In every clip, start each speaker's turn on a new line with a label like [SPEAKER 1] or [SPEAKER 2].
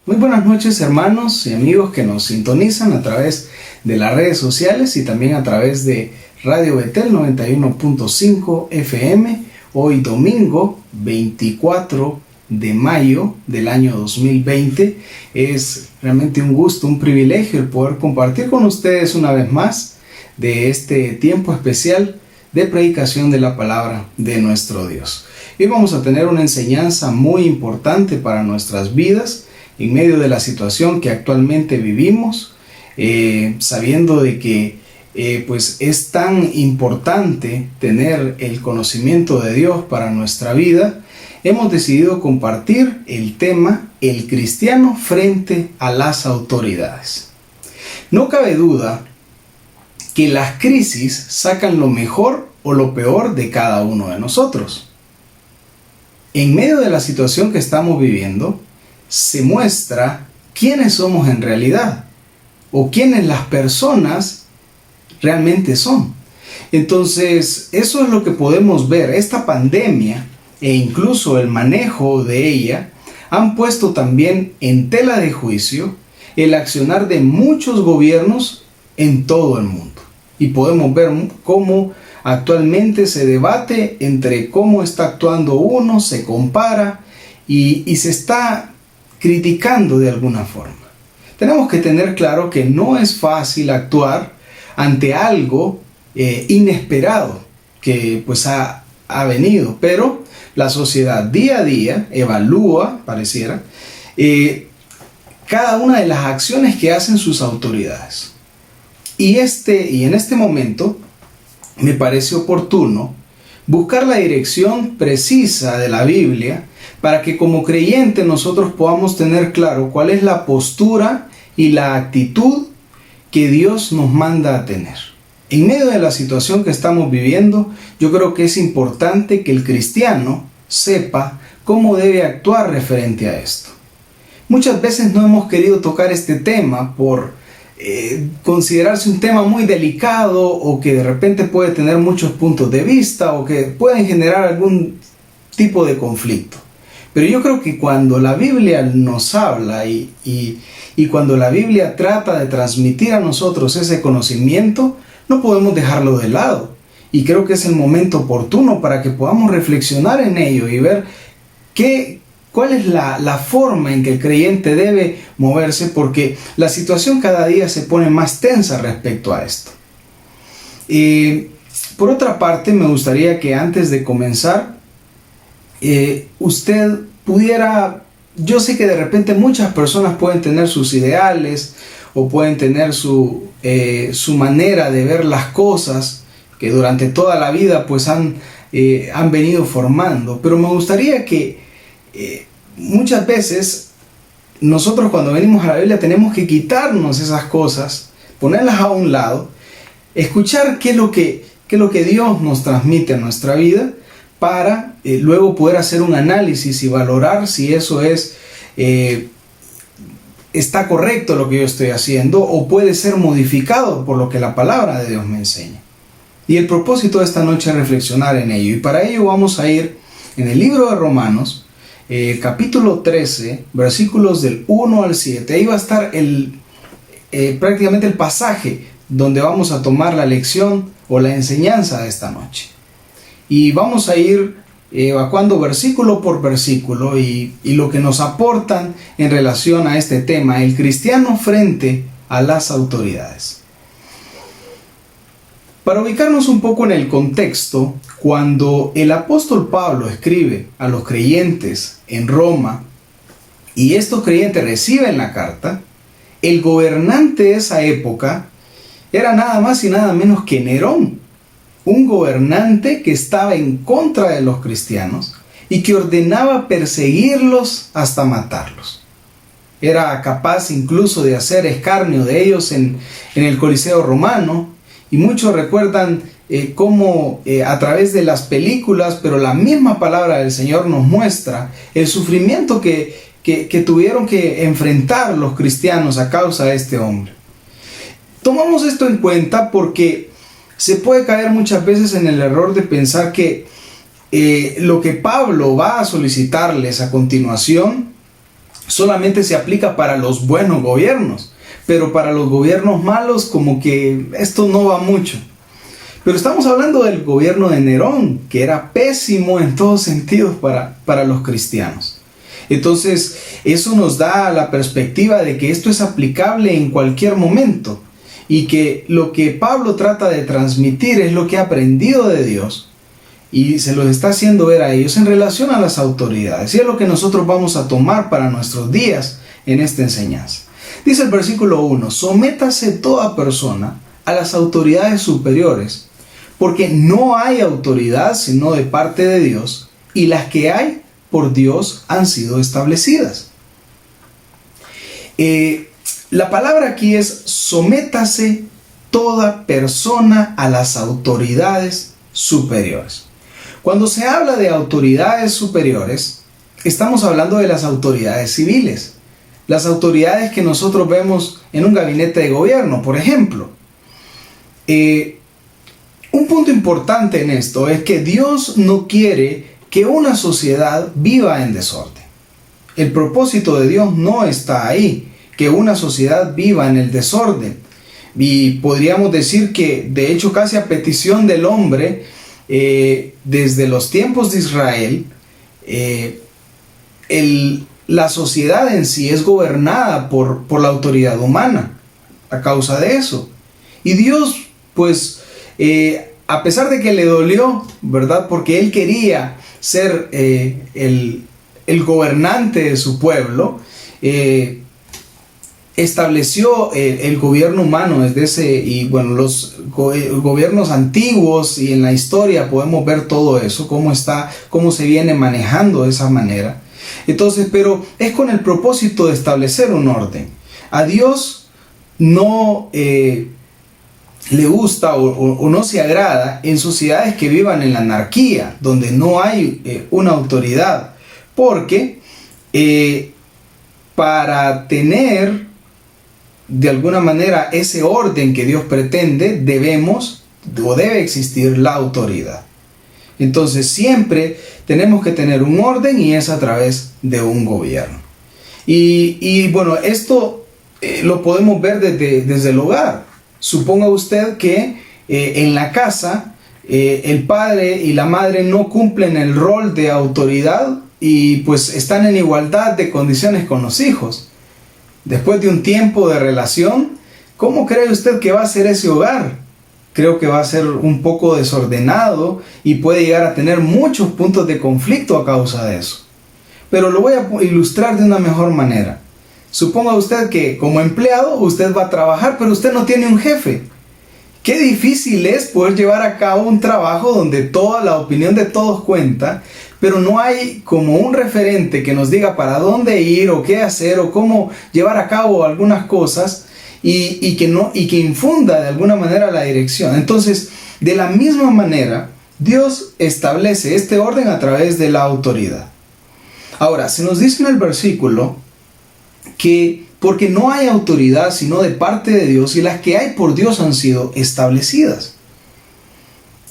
[SPEAKER 1] Muy buenas noches, hermanos y amigos que nos sintonizan a través de las redes sociales y también a través de Radio Betel 91.5 FM. Hoy domingo 24 de mayo del año 2020. Es realmente un gusto, un privilegio el poder compartir con ustedes una vez más de este tiempo especial de predicación de la palabra de nuestro Dios. Hoy vamos a tener una enseñanza muy importante para nuestras vidas en medio de la situación que actualmente vivimos, sabiendo de que pues es tan importante tener el conocimiento de Dios para nuestra vida. Hemos decidido compartir el tema el cristiano frente a las autoridades. No cabe duda que las crisis sacan lo mejor o lo peor de cada uno de nosotros. En medio de la situación que estamos viviendo, se muestra quiénes somos en realidad o quiénes las personas realmente son. Entonces, eso es lo que podemos ver. Esta pandemia e incluso el manejo de ella han puesto también en tela de juicio el accionar de muchos gobiernos en todo el mundo. Y podemos ver cómo actualmente se debate entre cómo está actuando uno, se compara y se está criticando de alguna forma. Tenemos que tener claro que no es fácil actuar ante algo inesperado que pues ha venido, pero la sociedad día a día evalúa, pareciera, cada una de las acciones que hacen sus autoridades. Y en este momento me parece oportuno buscar la dirección precisa de la Biblia para que como creyentes nosotros podamos tener claro cuál es la postura y la actitud que Dios nos manda a tener. En medio de la situación que estamos viviendo, yo creo que es importante que el cristiano sepa cómo debe actuar referente a esto. Muchas veces no hemos querido tocar este tema por considerarse un tema muy delicado o que de repente puede tener muchos puntos de vista o que pueden generar algún tipo de conflicto. Pero yo creo que cuando la Biblia nos habla y cuando la Biblia trata de transmitir a nosotros ese conocimiento, no podemos dejarlo de lado. Y creo que es el momento oportuno para que podamos reflexionar en ello y ver cuál es la forma en que el creyente debe moverse, porque la situación cada día se pone más tensa respecto a esto. Por otra parte, me gustaría que antes de comenzar, usted pudiera, yo sé que de repente muchas personas pueden tener sus ideales o pueden tener su manera de ver las cosas que durante toda la vida pues han venido formando, pero me gustaría que muchas veces nosotros cuando venimos a la Biblia tenemos que quitarnos esas cosas, ponerlas a un lado, escuchar qué es lo que Dios nos transmite a nuestra vida para luego poder hacer un análisis y valorar si eso está correcto lo que yo estoy haciendo o puede ser modificado por lo que la palabra de Dios me enseña. Y el propósito de esta noche es reflexionar en ello, y para ello vamos a ir en el libro de Romanos, capítulo 13, versículos del 1 al 7. Ahí va a estar prácticamente el pasaje donde vamos a tomar la lección o la enseñanza de esta noche. Y vamos a ir evacuando versículo por versículo y lo que nos aportan en relación a este tema, el cristiano frente a las autoridades. Para ubicarnos un poco en el contexto, cuando el apóstol Pablo escribe a los creyentes en Roma y estos creyentes reciben la carta, el gobernante de esa época era nada más y nada menos que Nerón, un gobernante que estaba en contra de los cristianos y que ordenaba perseguirlos hasta matarlos. Era capaz incluso de hacer escarnio de ellos en el Coliseo romano. Y muchos recuerdan cómo a través de las películas, pero la misma palabra del Señor nos muestra el sufrimiento que tuvieron que enfrentar los cristianos a causa de este hombre. Tomamos esto en cuenta porque se puede caer muchas veces en el error de pensar que lo que Pablo va a solicitarles a continuación solamente se aplica para los buenos gobiernos, pero para los gobiernos malos como que esto no va mucho. Pero estamos hablando del gobierno de Nerón, que era pésimo en todos sentidos para los cristianos. Entonces, eso nos da la perspectiva de que esto es aplicable en cualquier momento y que lo que Pablo trata de transmitir es lo que ha aprendido de Dios y se los está haciendo ver a ellos en relación a las autoridades. Y es lo que nosotros vamos a tomar para nuestros días en esta enseñanza. Dice el versículo 1, sométase toda persona a las autoridades superiores, porque no hay autoridad sino de parte de Dios, y las que hay por Dios han sido establecidas. La palabra aquí es sométase toda persona a las autoridades superiores. Cuando se habla de autoridades superiores, estamos hablando de las autoridades civiles, las autoridades que nosotros vemos en un gabinete de gobierno, por ejemplo. Un punto importante en esto es que Dios no quiere que una sociedad viva en desorden. El propósito de Dios no está ahí, que una sociedad viva en el desorden. Y podríamos decir que, de hecho, casi a petición del hombre, desde los tiempos de Israel, la sociedad en sí es gobernada por la autoridad humana a causa de eso. Y Dios, pues, a pesar de que le dolió, ¿verdad? Porque Él quería ser el gobernante de su pueblo, estableció el gobierno humano desde ese, y bueno, los gobiernos antiguos y en la historia podemos ver todo eso, cómo se viene manejando de esa manera. Entonces, pero es con el propósito de establecer un orden. A Dios no le gusta o no se agrada en sociedades que vivan en la anarquía, donde no hay una autoridad, porque para tener de alguna manera ese orden que Dios pretende, debe existir la autoridad. Entonces siempre tenemos que tener un orden y es a través de un gobierno. Y bueno, esto lo podemos ver desde el hogar. Suponga usted que en la casa el padre y la madre no cumplen el rol de autoridad y pues están en igualdad de condiciones con los hijos. Después de un tiempo de relación, ¿cómo cree usted que va a ser ese hogar? Creo que va a ser un poco desordenado y puede llegar a tener muchos puntos de conflicto a causa de eso. Pero lo voy a ilustrar de una mejor manera. Suponga usted que como empleado usted va a trabajar, pero usted no tiene un jefe. Qué difícil es poder llevar a cabo un trabajo donde toda la opinión de todos cuenta, pero no hay como un referente que nos diga para dónde ir o qué hacer o cómo llevar a cabo algunas cosas y que infunda de alguna manera la dirección. Entonces, de la misma manera, Dios establece este orden a través de la autoridad. Ahora, se nos dice en el versículo que porque no hay autoridad sino de parte de Dios y las que hay por Dios han sido establecidas.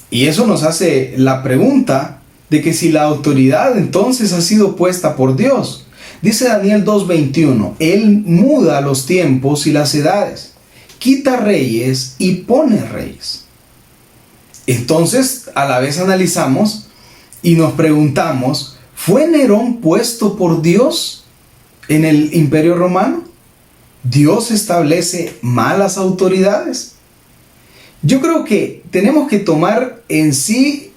[SPEAKER 1] Y eso nos hace la pregunta de que si la autoridad entonces ha sido puesta por Dios. Dice Daniel 2:21, Él muda los tiempos y las edades, quita reyes y pone reyes. Entonces, a la vez analizamos y nos preguntamos, ¿fue Nerón puesto por Dios en el Imperio Romano? ¿Dios establece malas autoridades? Yo creo que tenemos que tomar en sí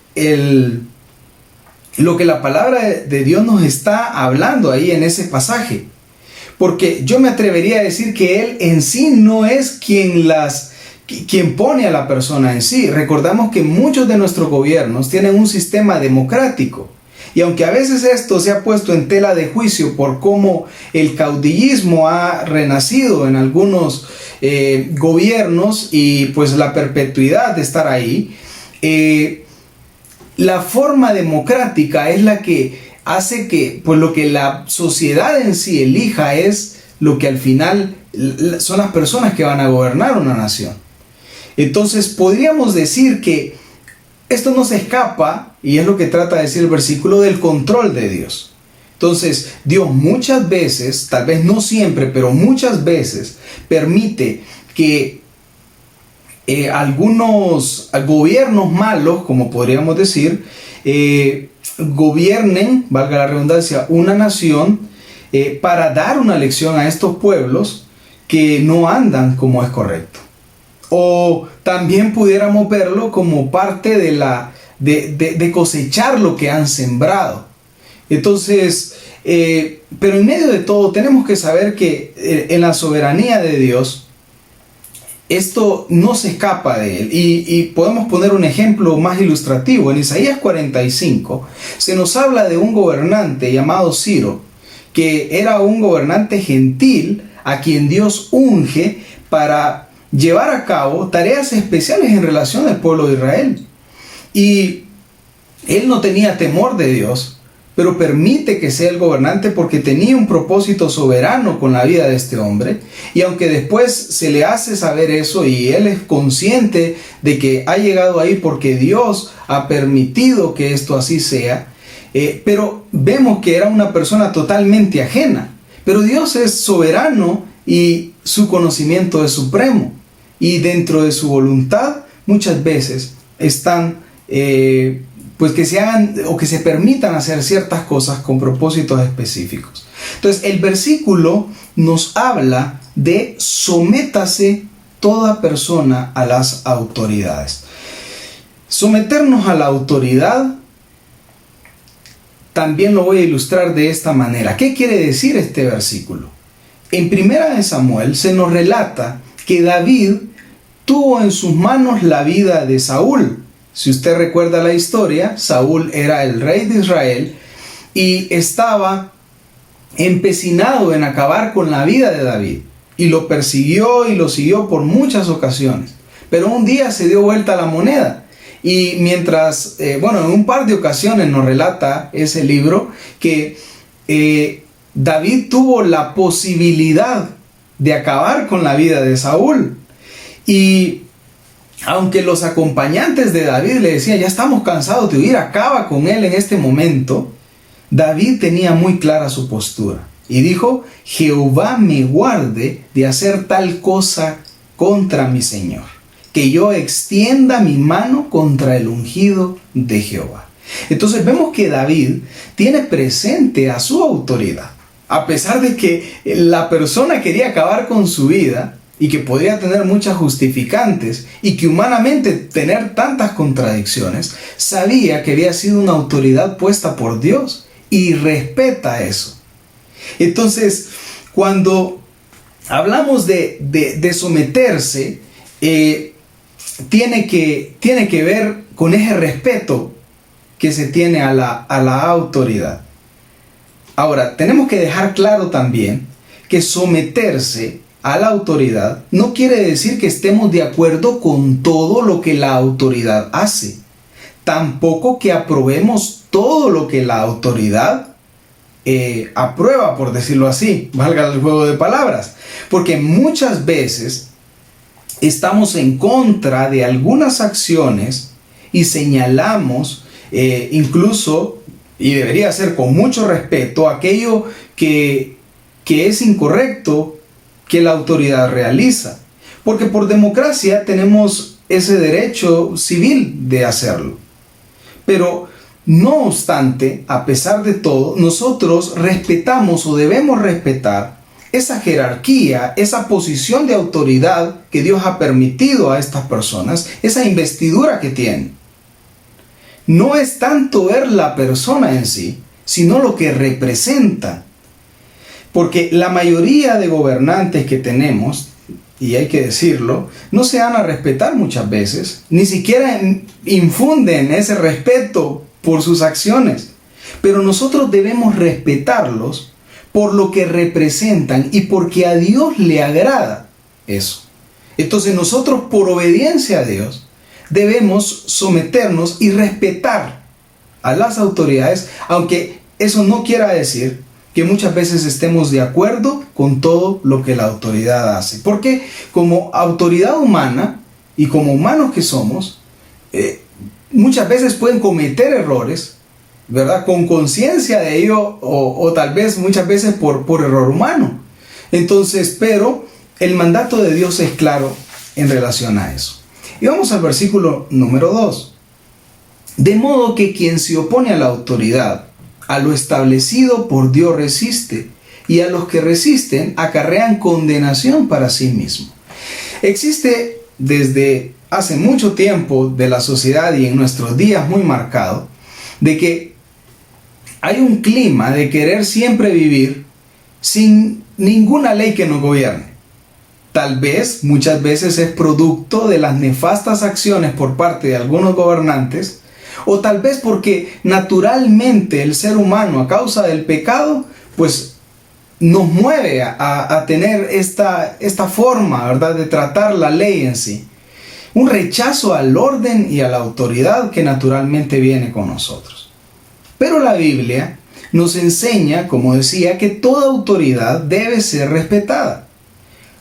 [SPEAKER 1] lo que la palabra de Dios nos está hablando ahí en ese pasaje. Porque yo me atrevería a decir que Él en sí no es quien pone a la persona en sí. Recordamos que muchos de nuestros gobiernos tienen un sistema democrático. Y aunque a veces esto se ha puesto en tela de juicio por cómo el caudillismo ha renacido en algunos gobiernos y pues la perpetuidad de estar ahí, la forma democrática es la que hace que pues lo que la sociedad en sí elija es lo que al final son las personas que van a gobernar una nación. Entonces podríamos decir que esto no se escapa, y es lo que trata de decir el versículo, del control de Dios. Entonces, Dios muchas veces, tal vez no siempre, pero muchas veces permite que algunos gobiernos malos, como podríamos decir, gobiernen, valga la redundancia, una nación para dar una lección a estos pueblos que no andan como es correcto. O también pudiéramos verlo como parte de cosechar lo que han sembrado. Entonces, pero en medio de todo tenemos que saber que en la soberanía de Dios, esto no se escapa de él. Y podemos poner un ejemplo más ilustrativo. En Isaías 45 se nos habla de un gobernante llamado Ciro, que era un gobernante gentil a quien Dios unge para llevar a cabo tareas especiales en relación al pueblo de Israel. Y él no tenía temor de Dios, pero permite que sea el gobernante porque tenía un propósito soberano con la vida de este hombre. Y aunque después se le hace saber eso y él es consciente de que ha llegado ahí porque Dios ha permitido que esto así sea, pero vemos que era una persona totalmente ajena. Pero Dios es soberano y su conocimiento es supremo. Y dentro de su voluntad muchas veces están pues que se hagan o que se permitan hacer ciertas cosas con propósitos específicos. Entonces el versículo nos habla de sométase toda persona a las autoridades. Someternos a la autoridad también lo voy a ilustrar de esta manera. ¿Qué quiere decir este versículo? En 1 Samuel se nos relata que David tuvo en sus manos la vida de Saúl. Si usted recuerda la historia, Saúl era el rey de Israel y estaba empecinado en acabar con la vida de David. Y lo persiguió y lo siguió por muchas ocasiones. Pero un día se dio vuelta la moneda. Y mientras, en un par de ocasiones nos relata ese libro que David tuvo la posibilidad de acabar con la vida de Saúl. Y aunque los acompañantes de David le decían, ya estamos cansados de huir, acaba con él en este momento, David tenía muy clara su postura. Y dijo, Jehová me guarde de hacer tal cosa contra mi Señor, que yo extienda mi mano contra el ungido de Jehová. Entonces vemos que David tiene presente a su autoridad. A pesar de que la persona quería acabar con su vida y que podría tener muchas justificantes y que humanamente tener tantas contradicciones, sabía que había sido una autoridad puesta por Dios y respeta eso. Entonces, cuando hablamos de someterse, tiene que ver con ese respeto que se tiene a la autoridad. Ahora, tenemos que dejar claro también que someterse a la autoridad no quiere decir que estemos de acuerdo con todo lo que la autoridad hace. Tampoco que aprobemos todo lo que la autoridad aprueba, por decirlo así, valga el juego de palabras. Porque muchas veces estamos en contra de algunas acciones y señalamos incluso, y debería ser con mucho respeto, aquello que es incorrecto que la autoridad realiza. Porque por democracia tenemos ese derecho civil de hacerlo. Pero no obstante, a pesar de todo, nosotros respetamos o debemos respetar esa jerarquía, esa posición de autoridad que Dios ha permitido a estas personas, esa investidura que tienen. No es tanto ver la persona en sí, sino lo que representa. Porque la mayoría de gobernantes que tenemos, y hay que decirlo, no se dan a respetar muchas veces, ni siquiera infunden ese respeto por sus acciones. Pero nosotros debemos respetarlos por lo que representan y porque a Dios le agrada eso. Entonces nosotros, por obediencia a Dios, debemos someternos y respetar a las autoridades, aunque eso no quiera decir que muchas veces estemos de acuerdo con todo lo que la autoridad hace. Porque como autoridad humana y como humanos que somos, muchas veces pueden cometer errores ¿verdad? Con conciencia de ello o tal vez muchas veces por error humano. Entonces, pero el mandato de Dios es claro en relación a eso. Y vamos al versículo número 2. De modo que quien se opone a la autoridad, a lo establecido por Dios resiste, y a los que resisten acarrean condenación para sí mismo. Existe desde hace mucho tiempo de la sociedad y en nuestros días muy marcado, de que hay un clima de querer siempre vivir sin ninguna ley que nos gobierne. Tal vez, muchas veces es producto de las nefastas acciones por parte de algunos gobernantes, o tal vez porque naturalmente el ser humano a causa del pecado, pues nos mueve a tener esta forma, ¿verdad?, de tratar la ley en sí. Un rechazo al orden y a la autoridad que naturalmente viene con nosotros. Pero la Biblia nos enseña, como decía, que toda autoridad debe ser respetada.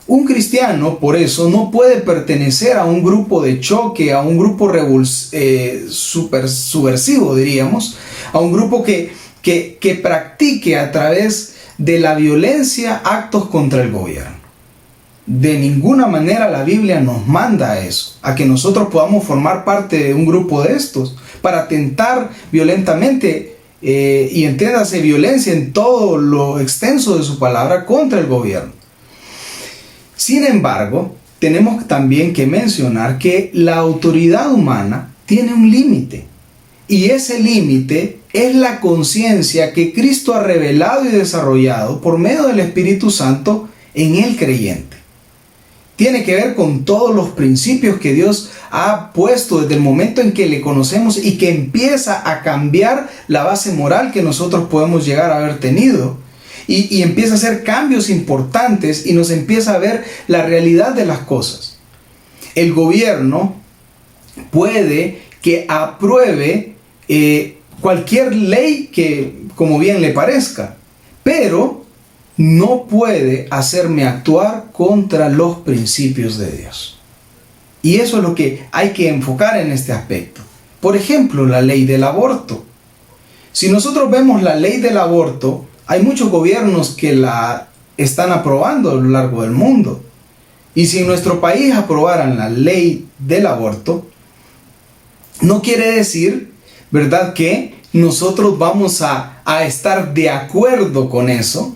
[SPEAKER 1] Un cristiano, por eso, no puede pertenecer a un grupo de choque, a un grupo subversivo, diríamos, a un grupo que practique a través de la violencia actos contra el gobierno. De ninguna manera la Biblia nos manda a eso, a que nosotros podamos formar parte de un grupo de estos para atentar violentamente y entiéndase violencia en todo lo extenso de su palabra contra el gobierno. Sin embargo, tenemos también que mencionar que la autoridad humana tiene un límite, y ese límite es la conciencia que Cristo ha revelado y desarrollado por medio del Espíritu Santo en el creyente. Tiene que ver con todos los principios que Dios ha puesto desde el momento en que le conocemos y que empieza a cambiar la base moral que nosotros podemos llegar a haber tenido. Y empieza a hacer cambios importantes y nos empieza a ver la realidad de las cosas. El gobierno puede que apruebe cualquier ley que como bien le parezca, pero no puede hacerme actuar contra los principios de Dios. Y eso es lo que hay que enfocar en este aspecto. Por ejemplo, la ley del aborto. Si nosotros vemos la ley del aborto, hay muchos gobiernos que la están aprobando a lo largo del mundo. Y si en nuestro país aprobaran la ley del aborto, no quiere decir, ¿verdad?, que nosotros vamos a estar de acuerdo con eso,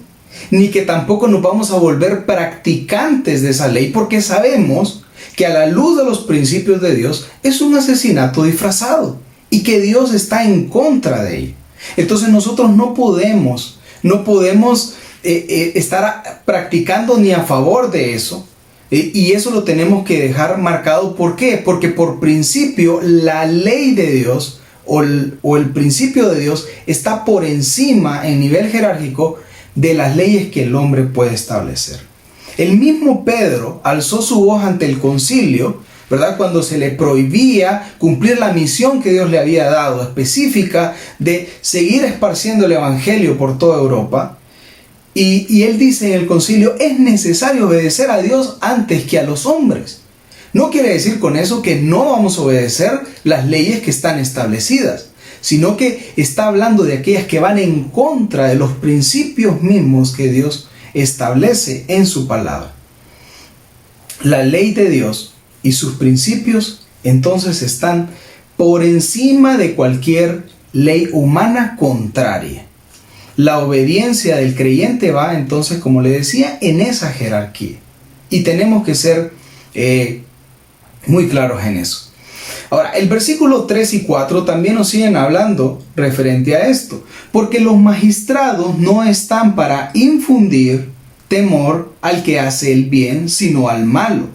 [SPEAKER 1] ni que tampoco nos vamos a volver practicantes de esa ley, porque sabemos que a la luz de los principios de Dios es un asesinato disfrazado y que Dios está en contra de ello. Entonces nosotros no podemos estar practicando ni a favor de eso, y eso lo tenemos que dejar marcado. ¿Por qué? Porque por principio la ley de Dios o el principio de Dios está por encima en nivel jerárquico de las leyes que el hombre puede establecer. El mismo Pedro alzó su voz ante el concilio, ¿verdad?, cuando se le prohibía cumplir la misión que Dios le había dado, específica de seguir esparciendo el evangelio por toda Europa. Y él dice en el concilio: es necesario obedecer a Dios antes que a los hombres. No quiere decir con eso que no vamos a obedecer las leyes que están establecidas, sino que está hablando de aquellas que van en contra de los principios mismos que Dios establece en su palabra. La ley de Dios y sus principios entonces están por encima de cualquier ley humana contraria. La obediencia del creyente va entonces, como le decía, en esa jerarquía. Y tenemos que ser muy claros en eso. Ahora, el versículo 3 y 4 también nos siguen hablando referente a esto. Porque los magistrados no están para infundir temor al que hace el bien, sino al malo.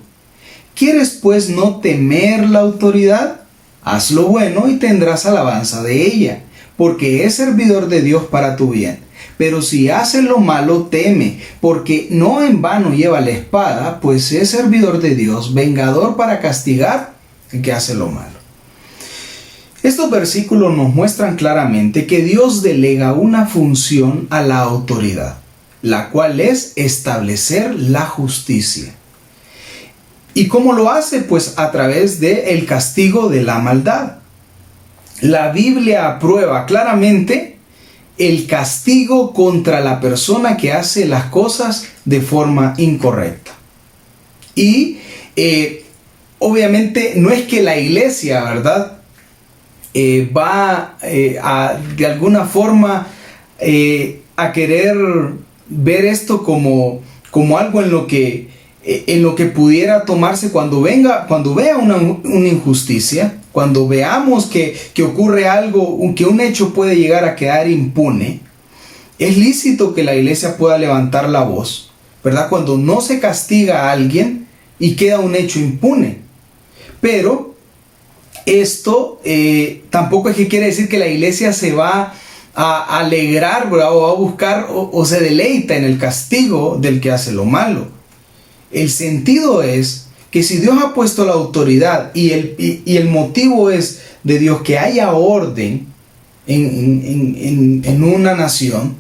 [SPEAKER 1] ¿Quieres pues no temer la autoridad? Haz lo bueno y tendrás alabanza de ella, porque es servidor de Dios para tu bien. Pero si haces lo malo, teme, porque no en vano lleva la espada, pues es servidor de Dios, vengador para castigar el que hace lo malo. Estos versículos nos muestran claramente que Dios delega una función a la autoridad, la cual es establecer la justicia. ¿Y cómo lo hace? Pues a través del castigo de la maldad. la Biblia aprueba claramente el castigo contra la persona que hace las cosas de forma incorrecta. Y obviamente no es que la iglesia, ¿verdad?, va de alguna forma a querer ver esto como algo en lo que pudiera tomarse cuando vea una injusticia, cuando veamos que ocurre algo, que un hecho puede llegar a quedar impune. Es lícito que la iglesia pueda levantar la voz, ¿verdad?, cuando no se castiga a alguien y queda un hecho impune. Pero esto tampoco es que quiere decir que la iglesia se va a alegrar, ¿verdad?, o a buscar o se deleita en el castigo del que hace lo malo. El sentido es que si Dios ha puesto la autoridad y el motivo es de Dios que haya orden en una nación,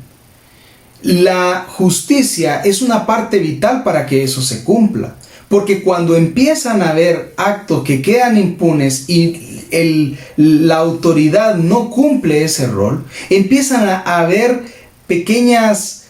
[SPEAKER 1] la justicia es una parte vital para que eso se cumpla. Porque cuando empiezan a haber actos que quedan impunes y la autoridad no cumple ese rol, empiezan a haber pequeñas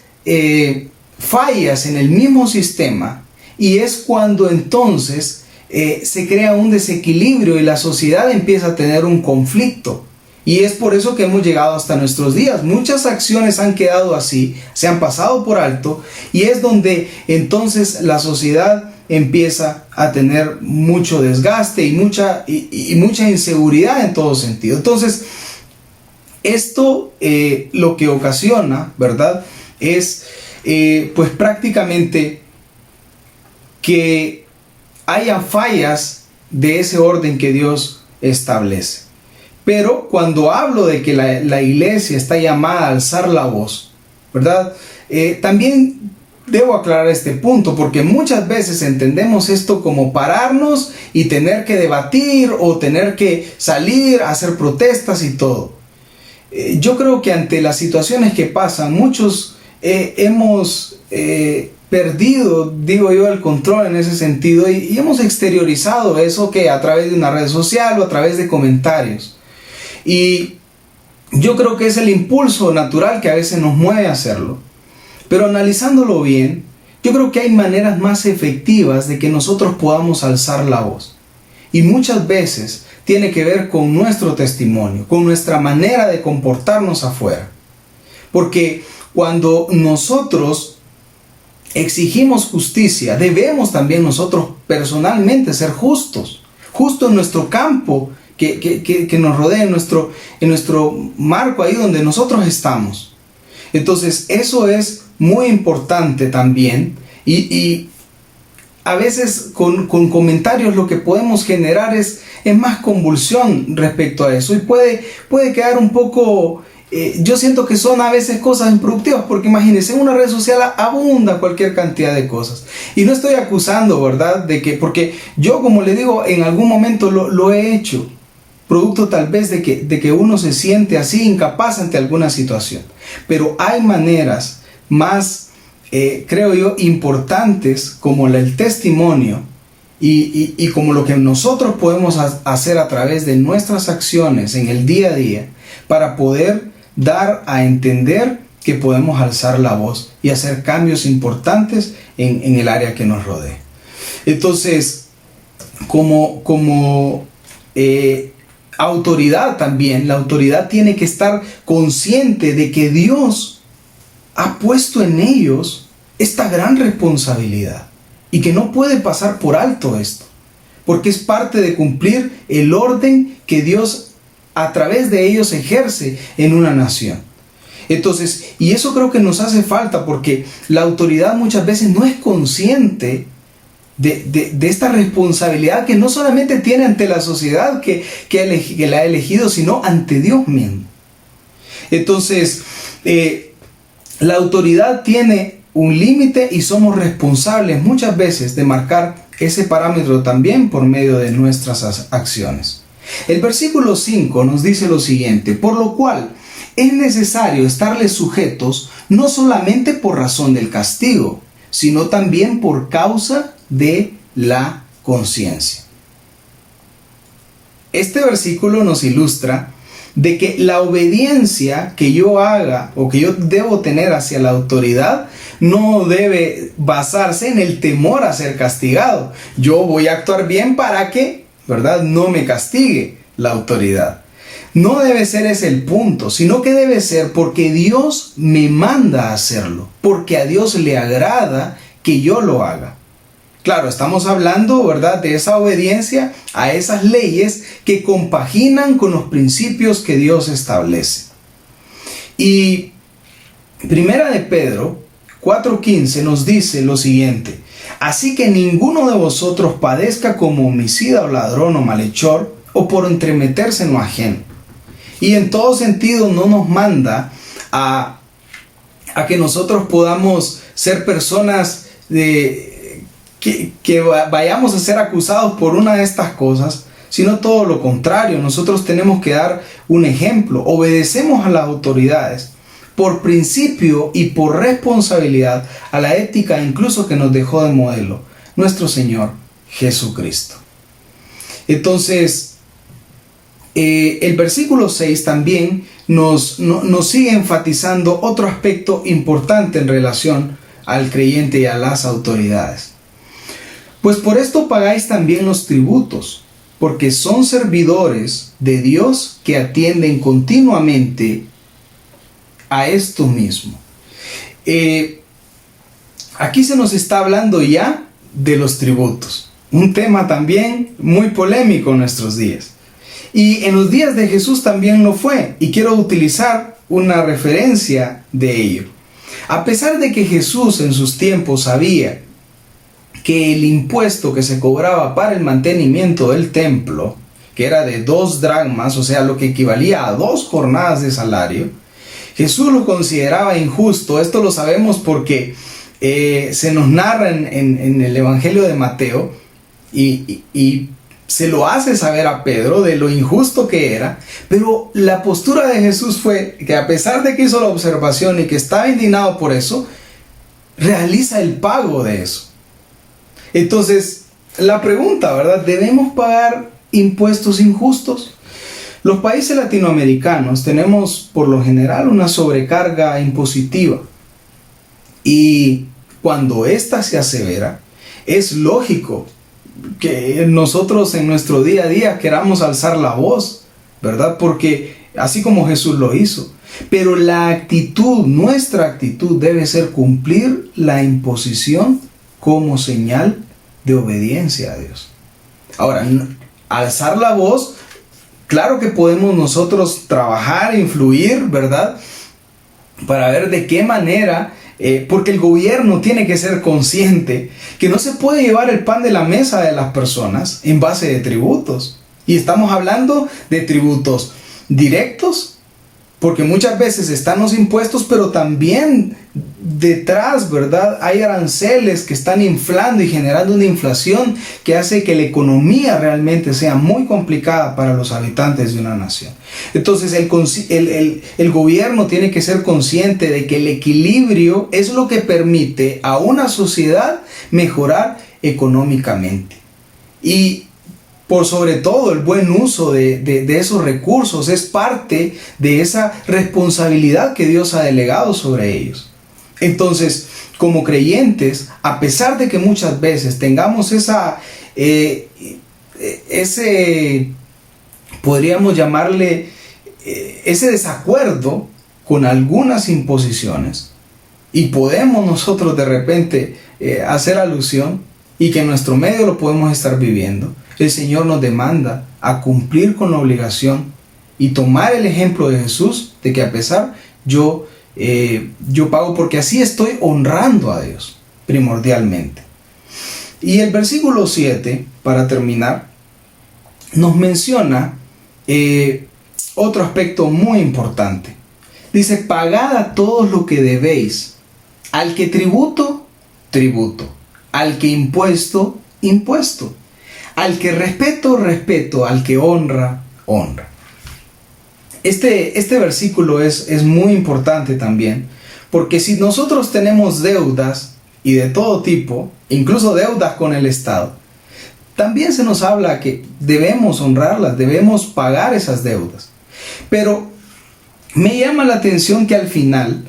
[SPEAKER 1] fallas en el mismo sistema, y es cuando entonces se crea un desequilibrio y la sociedad empieza a tener un conflicto. Y es por eso que hemos llegado hasta nuestros días. Muchas acciones han quedado así, se han pasado por alto, y es donde entonces la sociedad empieza a tener mucho desgaste y mucha inseguridad en todo sentido. Entonces, esto lo que ocasiona, ¿verdad?, es pues prácticamente que haya fallas de ese orden que Dios establece. Pero cuando hablo de que la iglesia está llamada a alzar la voz, ¿verdad?, también debo aclarar este punto, porque muchas veces entendemos esto como pararnos y tener que debatir o tener que salir a hacer protestas y todo. Yo creo que ante las situaciones que pasan, muchos hemos perdido, digo yo, el control en ese sentido, y hemos exteriorizado eso que a través de una red social o a través de comentarios. Y yo creo que es el impulso natural que a veces nos mueve a hacerlo. Pero analizándolo bien, yo creo que hay maneras más efectivas de que nosotros podamos alzar la voz. Y muchas veces tiene que ver con nuestro testimonio, con nuestra manera de comportarnos afuera. Porque cuando nosotros exigimos justicia, debemos también nosotros personalmente ser justos en nuestro campo que nos rodea, en nuestro marco ahí donde nosotros estamos. Entonces eso es muy importante también, y a veces con comentarios lo que podemos generar es más convulsión respecto a eso, y puede quedar un poco, yo siento que son a veces cosas improductivas, porque imagínense, en una red social abunda cualquier cantidad de cosas, y no estoy acusando, ¿verdad?, porque yo, como le digo, en algún momento lo he hecho, producto tal vez de que uno se siente así, incapaz ante alguna situación. Pero hay maneras más, creo yo, importantes, como el testimonio y como lo que nosotros podemos hacer a través de nuestras acciones en el día a día, para poder dar a entender que podemos alzar la voz y hacer cambios importantes en el área que nos rodea. Entonces, como autoridad también, la autoridad tiene que estar consciente de que Dios ha puesto en ellos esta gran responsabilidad y que no puede pasar por alto esto, porque es parte de cumplir el orden que Dios a través de ellos ejerce en una nación. Entonces, y eso creo que nos hace falta, porque la autoridad muchas veces no es consciente de esta responsabilidad que no solamente tiene ante la sociedad que la ha elegido, sino ante Dios mismo. Entonces, la autoridad tiene un límite y somos responsables muchas veces de marcar ese parámetro también por medio de nuestras acciones. El versículo 5 nos dice lo siguiente: por lo cual es necesario estarles sujetos no solamente por razón del castigo, sino también por causa de la conciencia. Este versículo nos ilustra de que la obediencia que yo haga o que yo debo tener hacia la autoridad no debe basarse en el temor a ser castigado. Yo voy a actuar bien para que, ¿verdad?, no me castigue la autoridad. No debe ser ese el punto, sino que debe ser porque Dios me manda a hacerlo, porque a Dios le agrada que yo lo haga. Claro, estamos hablando, ¿verdad?, de esa obediencia a esas leyes que compaginan con los principios que Dios establece. Y Primera de Pedro 4:15 nos dice lo siguiente: así que ninguno de vosotros padezca como homicida o ladrón o malhechor o por entremeterse en lo ajeno. Y en todo sentido no nos manda a que nosotros podamos ser personas que vayamos a ser acusados por una de estas cosas, sino todo lo contrario. Nosotros tenemos que dar un ejemplo. Obedecemos a las autoridades por principio y por responsabilidad a la ética incluso que nos dejó de modelo nuestro Señor Jesucristo. Entonces, el versículo 6 también nos sigue enfatizando otro aspecto importante en relación al creyente y a las autoridades. Pues por esto pagáis también los tributos, porque son servidores de Dios que atienden continuamente a esto mismo. Aquí se nos está hablando ya de los tributos, un tema también muy polémico en nuestros días. Y en los días de Jesús también lo fue, y quiero utilizar una referencia de ello. A pesar de que Jesús en sus tiempos sabía que el impuesto que se cobraba para el mantenimiento del templo, que era de 2 dracmas, o sea, lo que equivalía a 2 jornadas de salario, Jesús lo consideraba injusto. Esto lo sabemos porque se nos narra en el Evangelio de Mateo y se lo hace saber a Pedro de lo injusto que era, pero la postura de Jesús fue que a pesar de que hizo la observación y que estaba indignado por eso, realiza el pago de eso. Entonces, la pregunta, ¿verdad? ¿Debemos pagar impuestos injustos? Los países latinoamericanos tenemos por lo general una sobrecarga impositiva, y cuando ésta se asevera, es lógico que nosotros en nuestro día a día queramos alzar la voz, ¿verdad? Porque así como Jesús lo hizo. Pero la actitud, nuestra actitud debe ser cumplir la imposición como señal de obediencia a Dios. Ahora, alzar la voz, claro que podemos nosotros trabajar, influir, ¿verdad?, para ver de qué manera, porque el gobierno tiene que ser consciente que no se puede llevar el pan de la mesa de las personas en base de tributos. Y estamos hablando de tributos directos, porque muchas veces están los impuestos, pero también detrás, ¿verdad?, hay aranceles que están inflando y generando una inflación que hace que la economía realmente sea muy complicada para los habitantes de una nación. Entonces el gobierno tiene que ser consciente de que el equilibrio es lo que permite a una sociedad mejorar económicamente. Y por sobre todo el buen uso de esos recursos es parte de esa responsabilidad que Dios ha delegado sobre ellos. Entonces, como creyentes, a pesar de que muchas veces tengamos podríamos llamarle, ese desacuerdo con algunas imposiciones, y podemos nosotros de repente hacer alusión, y que en nuestro medio lo podemos estar viviendo, el Señor nos demanda a cumplir con la obligación y tomar el ejemplo de Jesús, de que a pesar yo pago, porque así estoy honrando a Dios primordialmente. Y el versículo 7, para terminar, nos menciona otro aspecto muy importante. Dice: pagad a todos lo que debéis, al que tributo, tributo, al que impuesto, impuesto, al que respeto, respeto, al que honra, honra. Este versículo es muy importante también, porque si nosotros tenemos deudas y de todo tipo, incluso deudas con el Estado, también se nos habla que debemos honrarlas, debemos pagar esas deudas. Pero me llama la atención que al final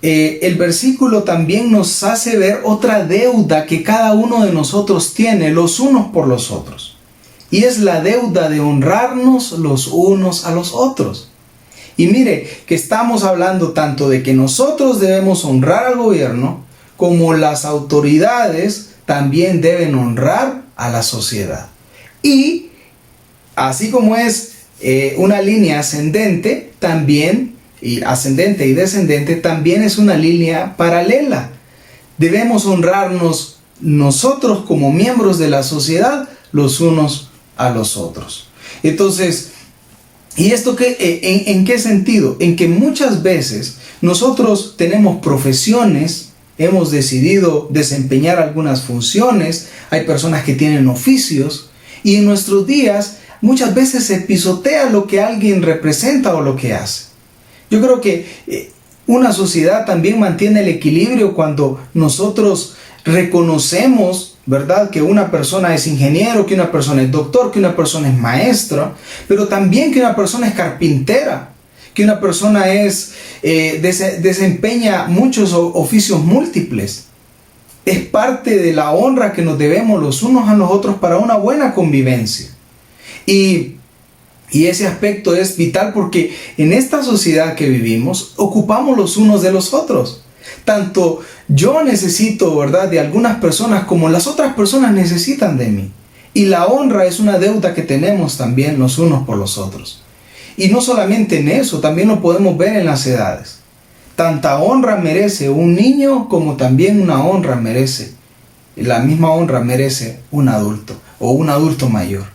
[SPEAKER 1] el versículo también nos hace ver otra deuda que cada uno de nosotros tiene los unos por los otros. Y es la deuda de honrarnos los unos a los otros. Y mire que estamos hablando tanto de que nosotros debemos honrar al gobierno, como las autoridades también deben honrar a la sociedad. Y así como es una línea ascendente, también, y ascendente y descendente, también es una línea paralela. Debemos honrarnos nosotros como miembros de la sociedad los unos a los otros. Entonces, ¿y esto en qué sentido? En que muchas veces nosotros tenemos profesiones, hemos decidido desempeñar algunas funciones, hay personas que tienen oficios, y en nuestros días muchas veces se pisotea lo que alguien representa o lo que hace. Yo creo que una sociedad también mantiene el equilibrio cuando nosotros reconocemos, ¿verdad?, que una persona es ingeniero, que una persona es doctor, que una persona es maestro, pero también que una persona es carpintera, que una persona desempeña muchos oficios múltiples. Es parte de la honra que nos debemos los unos a los otros para una buena convivencia. Y ese aspecto es vital porque en esta sociedad que vivimos ocupamos los unos de los otros. Tanto yo necesito, ¿verdad?, de algunas personas como las otras personas necesitan de mí. Y la honra es una deuda que tenemos también los unos por los otros. Y no solamente en eso, también lo podemos ver en las edades. Tanta honra merece un niño como también la misma honra merece un adulto o un adulto mayor.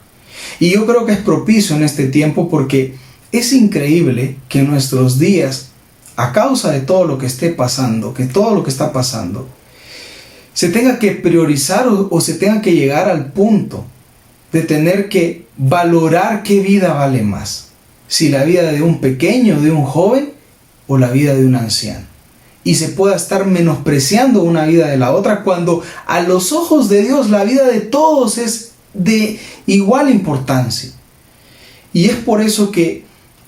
[SPEAKER 1] Y yo creo que es propicio en este tiempo porque es increíble que en nuestros días, a causa de todo lo que esté pasando, que todo lo que está pasando, se tenga que priorizar o se tenga que llegar al punto de tener que valorar qué vida vale más. Si la vida de un pequeño, de un joven o la vida de un anciano. Y se pueda estar menospreciando una vida de la otra cuando a los ojos de Dios la vida de todos es de igual importancia. Y es por eso que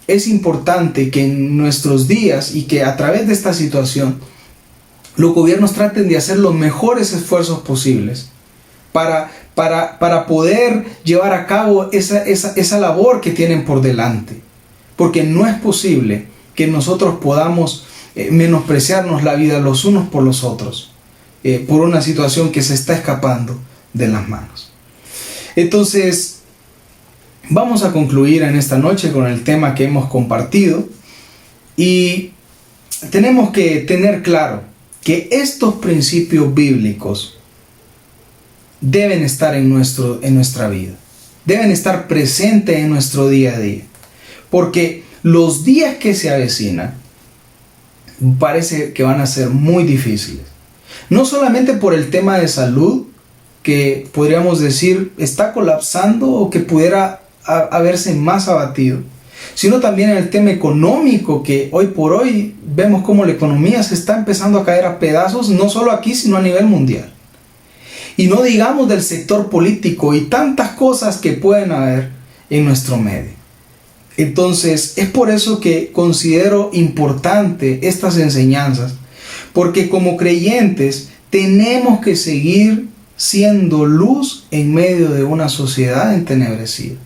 [SPEAKER 1] es importante que en nuestros días y que a través de esta situación los gobiernos traten de hacer los mejores esfuerzos posibles para poder llevar a cabo esa labor que tienen por delante. Porque no es posible que nosotros podamos menospreciarnos la vida los unos por los otros por una situación que se está escapando de las manos. Entonces, vamos a concluir en esta noche con el tema que hemos compartido y tenemos que tener claro que estos principios bíblicos deben estar en nuestra vida, deben estar presentes en nuestro día a día, porque los días que se avecinan parece que van a ser muy difíciles, no solamente por el tema de salud, que podríamos decir está colapsando o que pudiera haberse más abatido, sino también en el tema económico, que hoy por hoy vemos cómo la economía se está empezando a caer a pedazos, no solo aquí, sino a nivel mundial. Y no digamos del sector político y tantas cosas que pueden haber en nuestro medio. Entonces, es por eso que considero importante estas enseñanzas, porque como creyentes tenemos que seguir siendo luz en medio de una sociedad entenebrecida.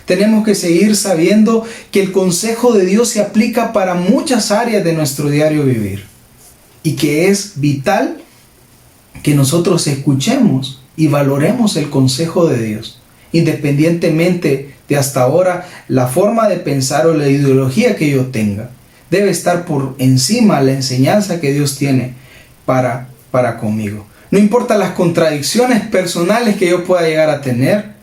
[SPEAKER 1] Tenemos que seguir sabiendo que el consejo de Dios se aplica para muchas áreas de nuestro diario vivir y que es vital que nosotros escuchemos y valoremos el consejo de Dios, independientemente de hasta ahora la forma de pensar o la ideología que yo tenga. Debe estar por encima la enseñanza que Dios tiene para conmigo. No importa las contradicciones personales que yo pueda llegar a tener,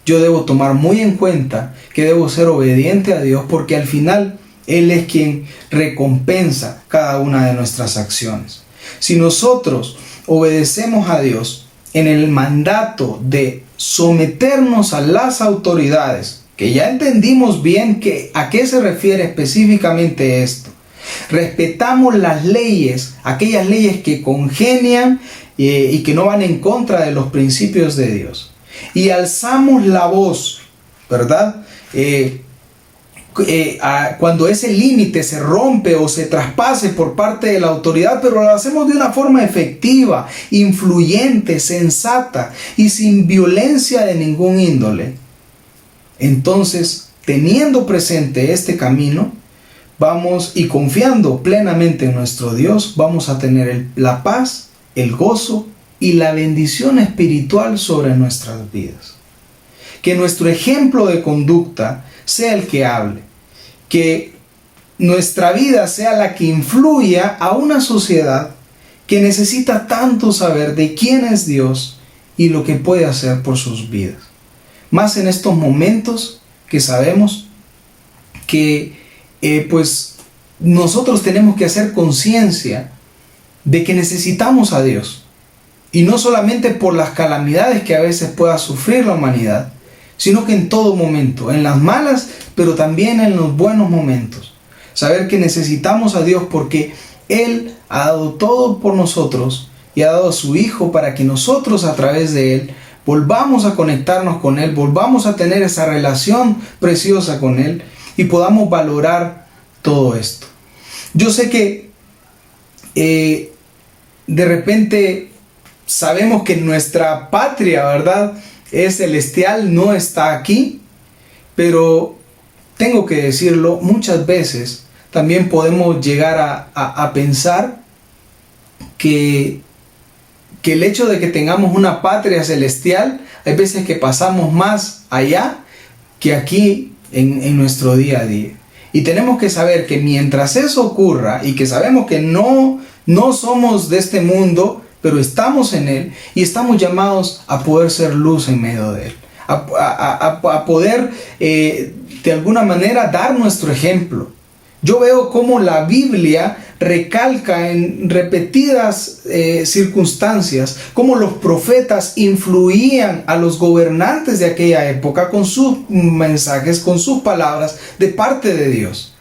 [SPEAKER 1] yo debo tomar muy en cuenta que debo ser obediente a Dios, porque al final Él es quien recompensa cada una de nuestras acciones. Si nosotros obedecemos a Dios en el mandato de someternos a las autoridades, que ya entendimos bien a qué se refiere específicamente esto, respetamos las leyes, aquellas leyes que congenian y que no van en contra de los principios de Dios, y alzamos la voz, ¿verdad?, cuando ese límite se rompe o se traspase por parte de la autoridad, pero lo hacemos de una forma efectiva, influyente, sensata y sin violencia de ningún índole. Entonces, teniendo presente este camino, vamos y confiando plenamente en nuestro Dios, vamos a tener la paz, el gozo y la bendición espiritual sobre nuestras vidas. Que nuestro ejemplo de conducta sea el que hable, que nuestra vida sea la que influya a una sociedad que necesita tanto saber de quién es Dios y lo que puede hacer por sus vidas. Más en estos momentos que sabemos que pues nosotros tenemos que hacer conciencia de que necesitamos a Dios. Y no solamente por las calamidades que a veces pueda sufrir la humanidad, sino que en todo momento, en las malas, pero también en los buenos momentos. Saber que necesitamos a Dios porque Él ha dado todo por nosotros y ha dado a su Hijo para que nosotros a través de Él volvamos a conectarnos con Él, volvamos a tener esa relación preciosa con Él y podamos valorar todo esto. Yo sé que de repente sabemos que nuestra patria, ¿verdad?, es celestial, no está aquí, pero tengo que decirlo, muchas veces también podemos llegar a pensar que el hecho de que tengamos una patria celestial, hay veces que pasamos más allá que aquí en nuestro día a día. Y tenemos que saber que mientras eso ocurra y que sabemos que no somos de este mundo, pero estamos en Él y estamos llamados a poder ser luz en medio de Él, a poder de alguna manera dar nuestro ejemplo. Yo veo cómo la Biblia recalca en repetidas circunstancias cómo los profetas influían a los gobernantes de aquella época con sus mensajes, con sus palabras de parte de Dios.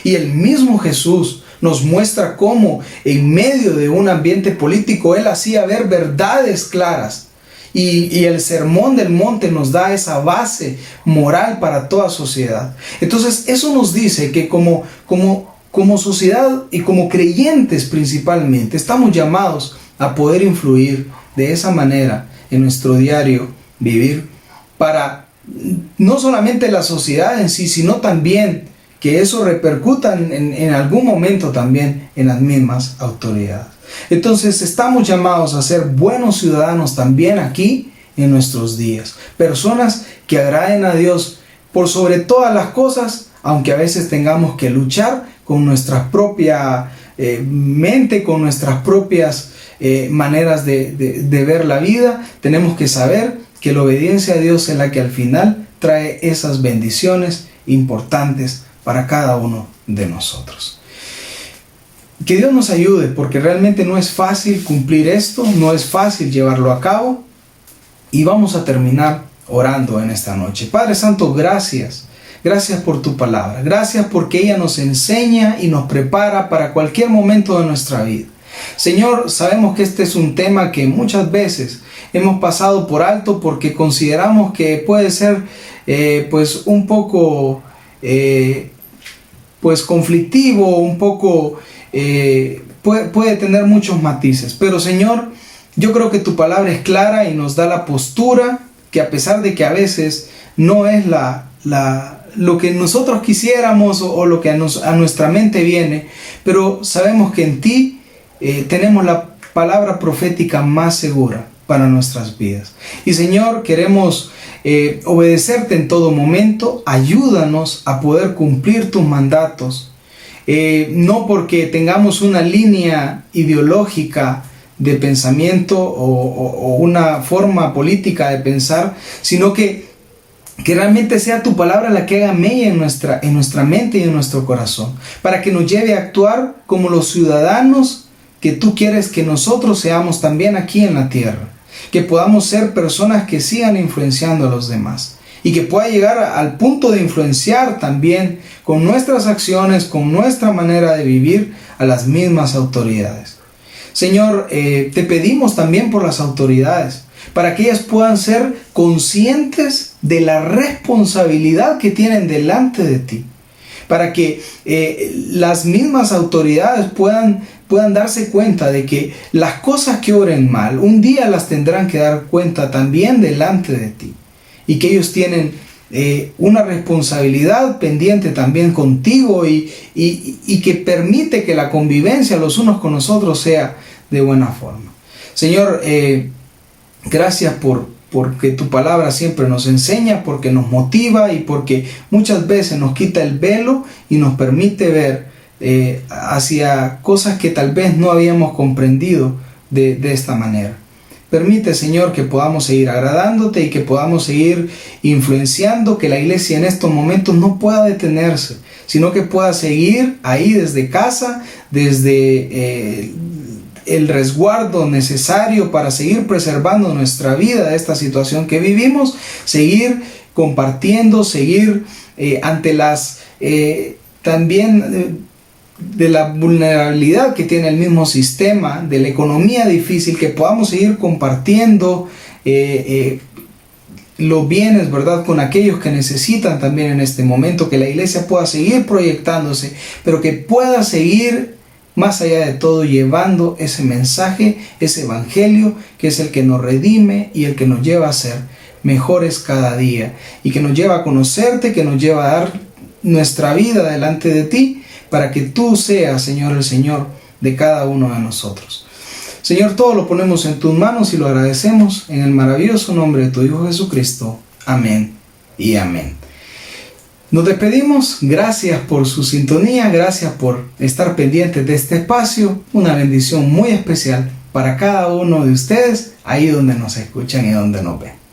[SPEAKER 1] Y el mismo Jesús nos muestra cómo en medio de un ambiente político Él hacía ver verdades claras. Y el Sermón del Monte nos da esa base moral para toda sociedad. Entonces eso nos dice que como sociedad y como creyentes principalmente estamos llamados a poder influir de esa manera en nuestro diario vivir para no solamente la sociedad en sí, sino también que eso repercuta en algún momento también en las mismas autoridades. Entonces estamos llamados a ser buenos ciudadanos también aquí en nuestros días. Personas que agraden a Dios por sobre todas las cosas, aunque a veces tengamos que luchar con nuestra propia mente, con nuestras propias maneras de ver la vida. Tenemos que saber que la obediencia a Dios es la que al final trae esas bendiciones importantes para cada uno de nosotros. Que Dios nos ayude, porque realmente no es fácil cumplir esto, no es fácil llevarlo a cabo. Y vamos a terminar orando en esta noche. Padre Santo, gracias. Gracias por tu palabra. Gracias porque ella nos enseña y nos prepara para cualquier momento de nuestra vida. Señor, sabemos que este es un tema que muchas veces hemos pasado por alto porque consideramos que puede ser pues un poco pues conflictivo, un poco puede tener muchos matices. Pero Señor, yo creo que tu palabra es clara y nos da la postura que, a pesar de que a veces no es lo que nosotros quisiéramos o lo que a nuestra mente viene, pero sabemos que en ti tenemos la palabra profética más segura para nuestras vidas. Y Señor, queremos obedecerte en todo momento. Ayúdanos a poder cumplir tus mandatos, no porque tengamos una línea ideológica de pensamiento o una forma política de pensar, sino que realmente sea tu palabra la que haga mella en nuestra mente y en nuestro corazón, para que nos lleve a actuar como los ciudadanos que tú quieres que nosotros seamos también aquí en la tierra, que podamos ser personas que sigan influenciando a los demás y que pueda llegar al punto de influenciar también con nuestras acciones, con nuestra manera de vivir a las mismas autoridades. Señor, te pedimos también por las autoridades, para que ellas puedan ser conscientes de la responsabilidad que tienen delante de ti. para que las mismas autoridades puedan darse cuenta de que las cosas que obren mal, un día las tendrán que dar cuenta también delante de ti, y que ellos tienen una responsabilidad pendiente también contigo, y que permite que la convivencia los unos con los otros sea de buena forma. Señor, gracias porque tu palabra siempre nos enseña, porque nos motiva y porque muchas veces nos quita el velo y nos permite ver hacia cosas que tal vez no habíamos comprendido de esta manera. Permite, Señor, que podamos seguir agradándote y que podamos seguir influenciando, que la iglesia en estos momentos no pueda detenerse, sino que pueda seguir ahí desde casa, desde el resguardo necesario para seguir preservando nuestra vida de esta situación que vivimos, seguir compartiendo, seguir ante las también de la vulnerabilidad que tiene el mismo sistema, de la economía difícil, que podamos seguir compartiendo los bienes, ¿verdad?, con aquellos que necesitan también en este momento, que la iglesia pueda seguir proyectándose, pero que pueda seguir más allá de todo llevando ese mensaje, ese evangelio, que es el que nos redime y el que nos lleva a ser mejores cada día, y que nos lleva a conocerte, que nos lleva a dar nuestra vida delante de ti, para que tú seas, Señor, el Señor de cada uno de nosotros. Señor, todo lo ponemos en tus manos y lo agradecemos en el maravilloso nombre de tu Hijo Jesucristo. Amén y amén. Nos despedimos, gracias por su sintonía, gracias por estar pendientes de este espacio, una bendición muy especial para cada uno de ustedes, ahí donde nos escuchan y donde nos ven.